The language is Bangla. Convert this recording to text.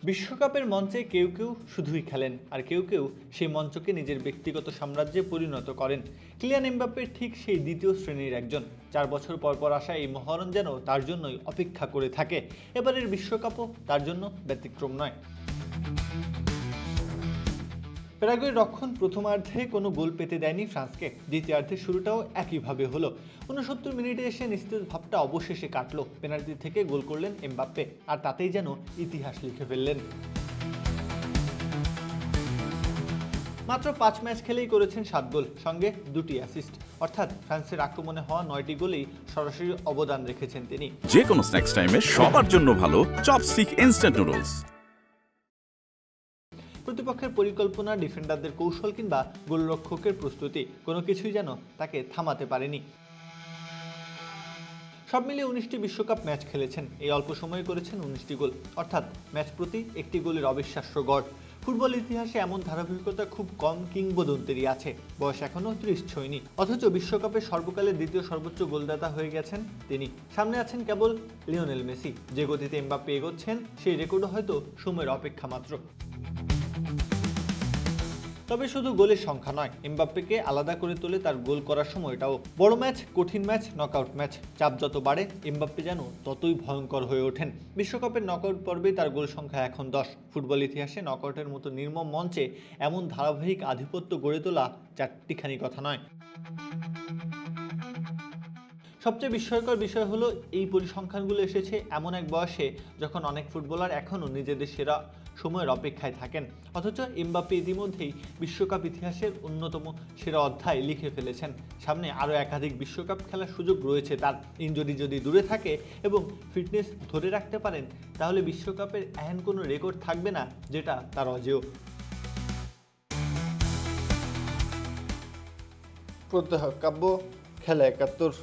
বিশ্বকাপের মঞ্চে কেউ কেউ শুধুই খেলেন, আর কেউ কেউ সেই মঞ্চকে নিজের ব্যক্তিগত সাম্রাজ্যে পরিণত করেন। কিলিয়ান এমবাপ্পে ঠিক সেই দ্বিতীয় শ্রেণীর একজন। 4 বছর পর পর আসা এই মহারণ যেন তার জন্যই অপেক্ষা করে থাকে। এবারের বিশ্বকাপও তার জন্য ব্যতিক্রম নয়। প্যারাগুয়ের রক্ষণ প্রথমার্ধে কোনো গোল পেতে দেয়নি ফ্রান্সকে। দ্বিতীয়ার্ধের শুরুটাও একইভাবে হলো। 69 মিনিটে এসে নিস্তেজ ভাবটা অবশেষে কাটলো। পেনাল্টি থেকে গোল করলেন এমবাপ্পে, আর তাতেই যেন ইতিহাস লিখে ফেললেন। মাত্র 5 ম্যাচ খেলেই করেছেন 7 গোল, সঙ্গে 2টি অ্যাসিস্ট। অর্থাৎ ফ্রান্সের আক্রমণে হওয়া 9টি গোলেই সরাসরি অবদান রেখেছেন তিনি। যে কোনো স্ন্যাক্স টাইমে সবার জন্য ভালো চপস্টিক ইনস্ট্যান্ট নুডলস। প্রতিপক্ষের পরিকল্পনা, ডিফেন্ডারদের কৌশল কিংবা গোলরক্ষকের প্রস্তুতি, কোনো কিছুই যেন তাকে থামাতে পারেনি। সব মিলিয়ে 19টি বিশ্বকাপ ম্যাচ খেলেছেন। এই অল্প সময়ে করেছেন 19টি গোল, অর্থাৎ ম্যাচ প্রতি একটি গোলের অবিশ্বাস্য গড়। ফুটবল ইতিহাসে এমন ধারাবাহিকতা খুব কম কিংবদন্তিরই আছে। বয়স এখনও 30 ছোঁয়নি, অথচ বিশ্বকাপে সর্বকালের দ্বিতীয় সর্বোচ্চ গোলদাতা হয়ে গেছেন তিনি। সামনে আছেন কেবল লিওনেল মেসি। যে গতিতে এমবাপ্পে এগোচ্ছেন, সেই রেকর্ডও হয়তো সময়ের অপেক্ষা মাত্র। তবে শুধু গোলের সংখ্যা নয়, এমবাপ্পেকে আলাদা করে তোলে তার গোল করার সময়টাও। বড় ম্যাচ, কঠিন ম্যাচ, নকআউট ম্যাচ, চাপ যত বাড়ে এমবাপ্পে যেন ততই ভয়ঙ্কর হয়ে ওঠেন। বিশ্বকাপের নকআউট পর্বে তার গোল সংখ্যা এখন 10। ফুটবল ইতিহাসে নকআউটের মতো নির্মম মঞ্চে এমন ধারাবাহিক আধিপত্য গড়ে তোলা চারটিখানি কথা নয়। সবচেয়ে বিস্ময়কর বিষয় হলো, এই পরিসংখ্যানগুলো এসেছে এমন এক বয়সে যখন অনেক ফুটবলার এখনও নিজেদের সেরা সময়ের অপেক্ষায় থাকেন। অথচ এমবাপ্পে ইতিমধ্যেই বিশ্বকাপ ইতিহাসের অন্যতম সেরা অধ্যায় লিখে ফেলেছেন। সামনে আরও একাধিক বিশ্বকাপ খেলার সুযোগ রয়েছে তার। ইনজুরি যদি দূরে থাকে এবং ফিটনেস ধরে রাখতে পারেন, তাহলে বিশ্বকাপের এহেন কোনো রেকর্ড থাকবে না যেটা তার অজেয়। প্রত্যহ কাব্য, খেলা 71।